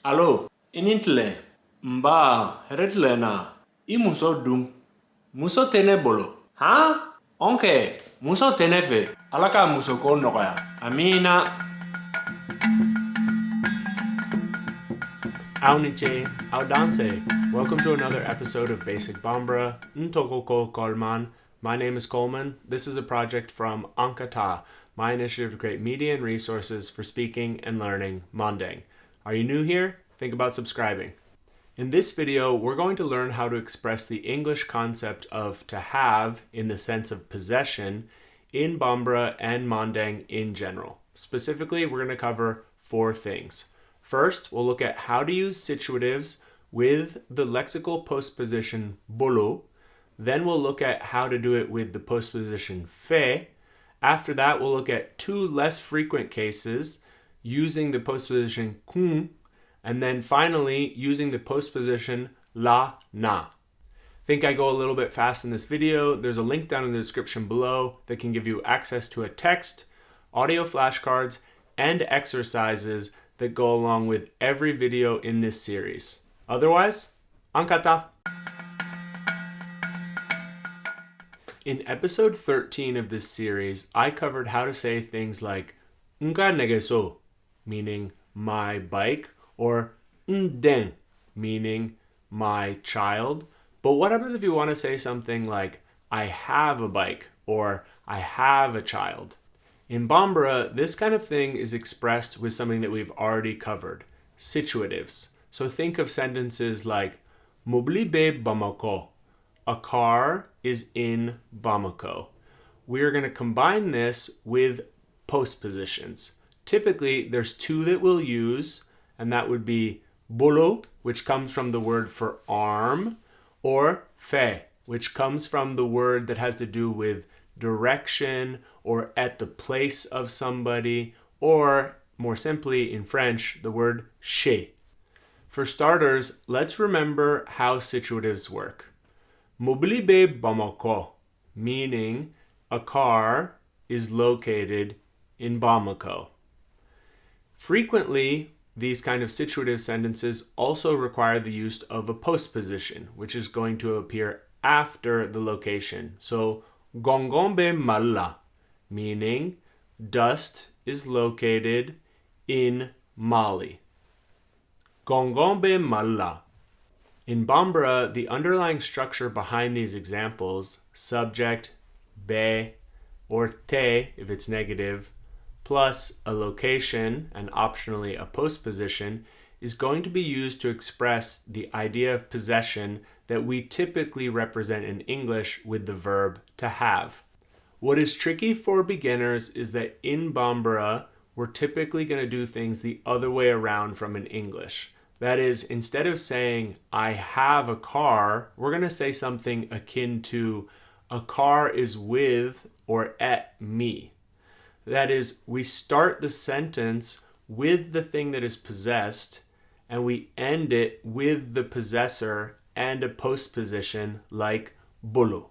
Allo, inintle, mba, retle na, I muso dum. Muso tene bolo. Ha? Onke, muso tene fe. Alaka muso ko nokoya. Amina. Auniche, audanse. Welcome to another episode of Basic Bambara. Ntokoko Coleman. My name is Coleman. This is a project from Ankata, my initiative to create media and resources for speaking and learning Manding. Are you new here? Think about subscribing. In this video, we're going to learn how to express the English concept of to have in the sense of possession in Bambara and Manding in general. Specifically, we're going to cover 4 things. First, we'll look at how to use situatives with the lexical postposition bolo. Then we'll look at how to do it with the postposition fe. After that, we'll look at 2 less frequent cases using the postposition kun, and then finally using the postposition la na. Think I go a little bit fast in this video. There's a link down in the description below that can give you access to a text, audio flashcards, and exercises that go along with every video in this series. Otherwise, ankata! In episode 13 of this series, I covered how to say things like nga negeso, meaning my bike, or den, meaning my child. But what happens if you want to say something like I have a bike or I have a child? In Bambara, this kind of thing is expressed with something that we've already covered, situatives. So think of sentences like Mobli be Bamako. A car is in Bamako. We're going to combine this with postpositions. Typically, there's 2 that we'll use, and that would be bolo, which comes from the word for arm, or fe, which comes from the word that has to do with direction or at the place of somebody, or more simply in French, the word chez. For starters, let's remember how situatives work. Mobili be Bamako, meaning a car is located in Bamako. Frequently, these kind of situative sentences also require the use of a postposition, which is going to appear after the location. So, Gongombe Malla, meaning dust is located in Mali. Gongombe Malla. In Bambara, the underlying structure behind these examples, subject, be, or te if it's negative, plus a location and optionally a postposition, is going to be used to express the idea of possession that we typically represent in English with the verb to have. What is tricky for beginners is that in Bambara, we're typically going to do things the other way around from in English. That is, instead of saying, I have a car, we're going to say something akin to, a car is with or at me. That is, we start the sentence with the thing that is possessed, and we end it with the possessor and a postposition like bolo.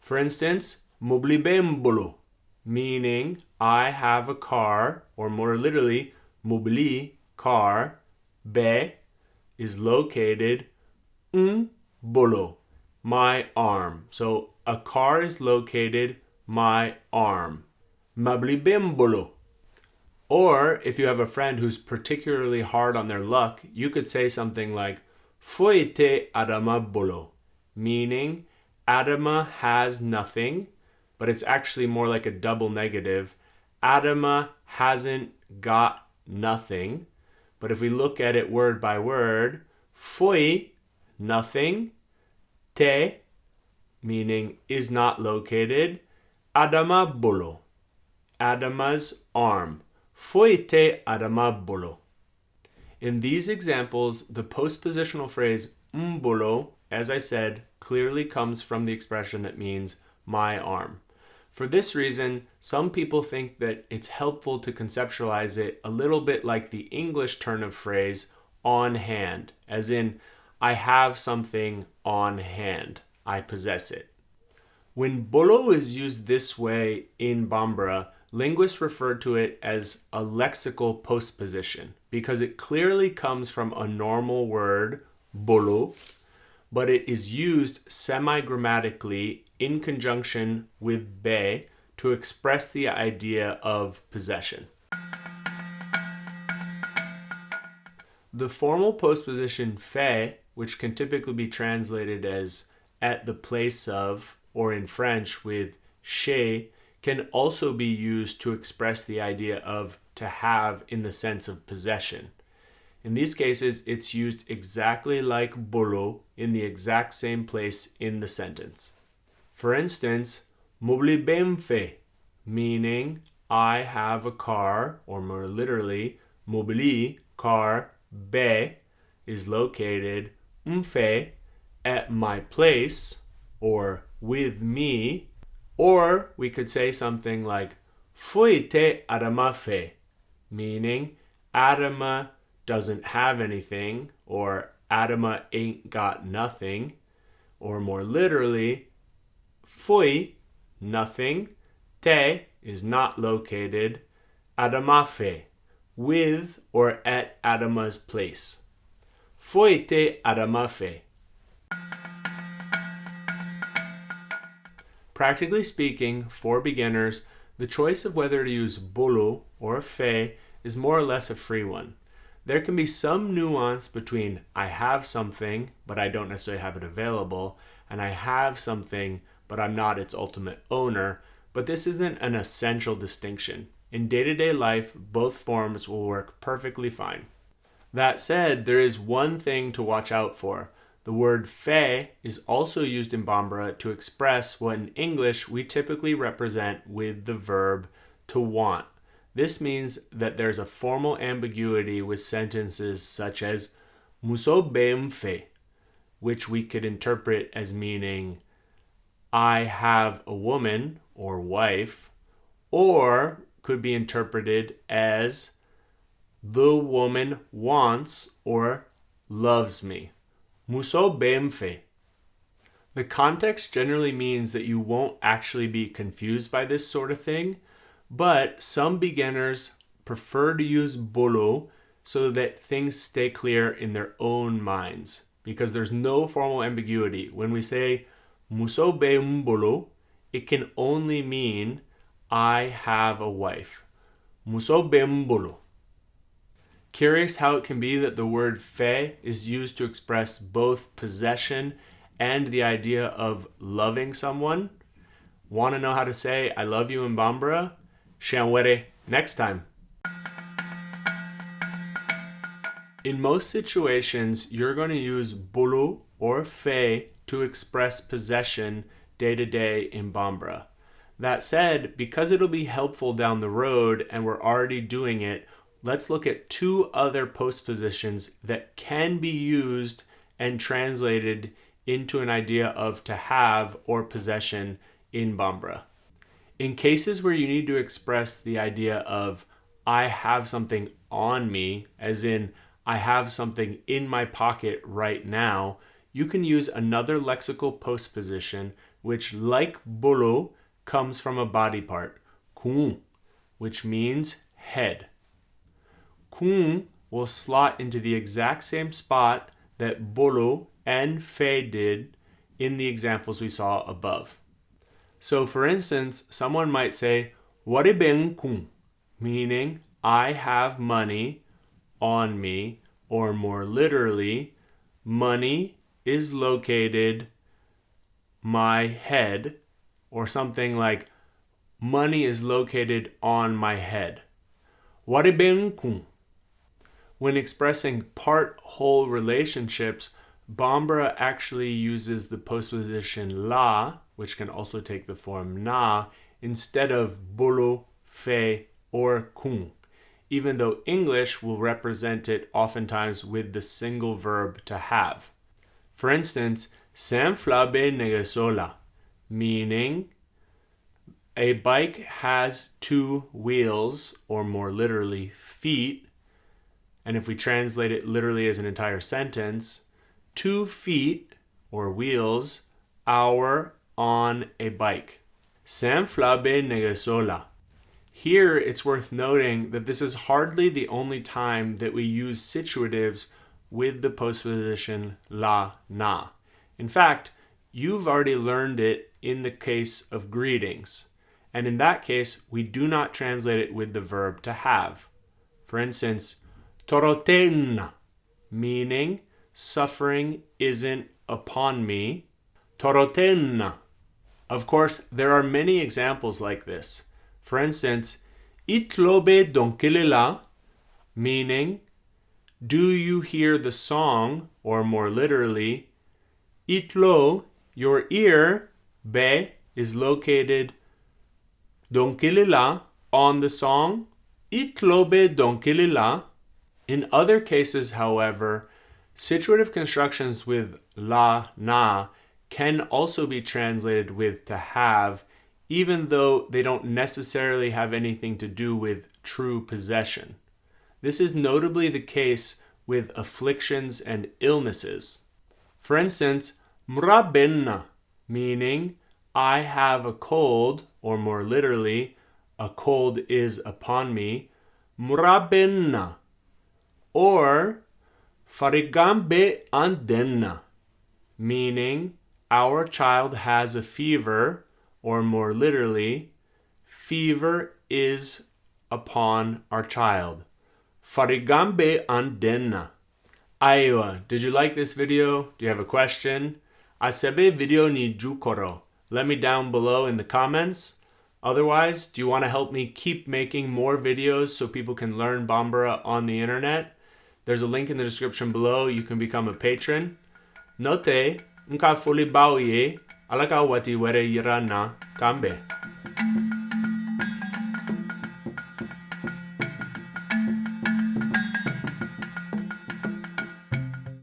For instance, mobli bem bolo, meaning I have a car, or more literally, mobli, car, be is located bolo, my arm. So a car is located my arm. Mabli bem bolo. Or if you have a friend who's particularly hard on their luck, you could say something like Foite adama bolo, meaning Adama has nothing, but it's actually more like a double negative. Adama hasn't got nothing. But if we look at it word by word, foi, nothing, te, meaning is not located, Adama bolo, Adama's arm, foi te Adama bolo. In these examples, the postpositional phrase mbolo, as I said, clearly comes from the expression that means my arm. For this reason, some people think that it's helpful to conceptualize it a little bit like the English turn of phrase on hand, as in, I have something on hand, I possess it. When bolo is used this way in Bambara, linguists refer to it as a lexical postposition, because it clearly comes from a normal word, bolo, but it is used semi-grammatically in conjunction with be to express the idea of possession. The formal postposition fait, which can typically be translated as at the place of, or in French with chez, can also be used to express the idea of to have in the sense of possession. In these cases, it's used exactly like bolo in the exact same place in the sentence. For instance, mobili ben fait, meaning I have a car, or more literally, mobili, car, be, is located, fait, at my place, or with me. Or we could say something like foite adama fait, meaning Adama doesn't have anything, or Adama ain't got nothing. Or more literally, foi, nothing, te is not located, Adama fait, with or at Adama's place. Foi te Adama fait. Practically speaking, for beginners, the choice of whether to use bolo or fait is more or less a free one. There can be some nuance between I have something, but I don't necessarily have it available, and I have something, but I'm not its ultimate owner, but this isn't an essential distinction. In day-to-day life, both forms will work perfectly fine. That said, there is one thing to watch out for. The word fait is also used in Bambara to express what in English we typically represent with the verb to want. This means that there's a formal ambiguity with sentences such as muso ben fait, which we could interpret as meaning I have a woman or wife, or could be interpreted as the woman wants or loves me. Muso ben fait. The context generally means that you won't actually be confused by this sort of thing, but some beginners prefer to use bolo so that things stay clear in their own minds, because there's no formal ambiguity. When we say muso ben bolo, it can only mean I have a wife. Muso ben bolo. Curious how it can be that the word fait is used to express both possession and the idea of loving someone? Want to know how to say I love you in Bambara? Shanwere next time. In most situations, you're going to use bolo or fait to express possession day to day in Bambara. That said, because it'll be helpful down the road and we're already doing it, let's look at two other postpositions that can be used and translated into an idea of to have or possession in Bambara. In cases where you need to express the idea of I have something on me, as in I have something in my pocket right now, you can use another lexical postposition which, like bolo, comes from a body part, kun, which means head. Kun will slot into the exact same spot that bolo and fait did in the examples we saw above. So for instance, someone might say, wari ben kun, meaning I have money on me, or more literally, money is located my head, or something like money is located on my head. Wari ben kun. When expressing part-whole relationships, Bambara actually uses the postposition la, which can also take the form na, instead of bolo, fait, or kun, even though English will represent it oftentimes with the single verb to have. For instance, s'enflabe negasola, meaning a bike has two wheels, or more literally, feet. And if we translate it literally as an entire sentence, 2 feet, or wheels, are on a bike. S'enflabe negasola. Here, it's worth noting that this is hardly the only time that we use situatives with the postposition la, na. In fact, you've already learned it in the case of greetings. And in that case, we do not translate it with the verb to have. For instance, toroten, meaning suffering isn't upon me. Toroten. Of course, there are many examples like this. For instance, itlobe donkelela, meaning, do you hear the song, or more literally, itlo, your ear, be, is located donkelela, on the song, itlobe donkelela. In other cases, however, situative constructions with la, na, can also be translated with to have, even though they don't necessarily have anything to do with true possession. This is notably the case with afflictions and illnesses. For instance, mrabenna, meaning I have a cold, or more literally, a cold is upon me, mrabenna. Or farigambe andenna, meaning our child has a fever, or more literally, fever is upon our child. Farigambe andenna. Aiwa, did you like this video? Do you have a question? Asebe video ni jukoro. Let me down below in the comments. Otherwise, do you want to help me keep making more videos so people can learn Bambara on the internet? There's a link in the description below. You can become a patron. Note, nka fuli bauye, alaka wati were yirana kambe.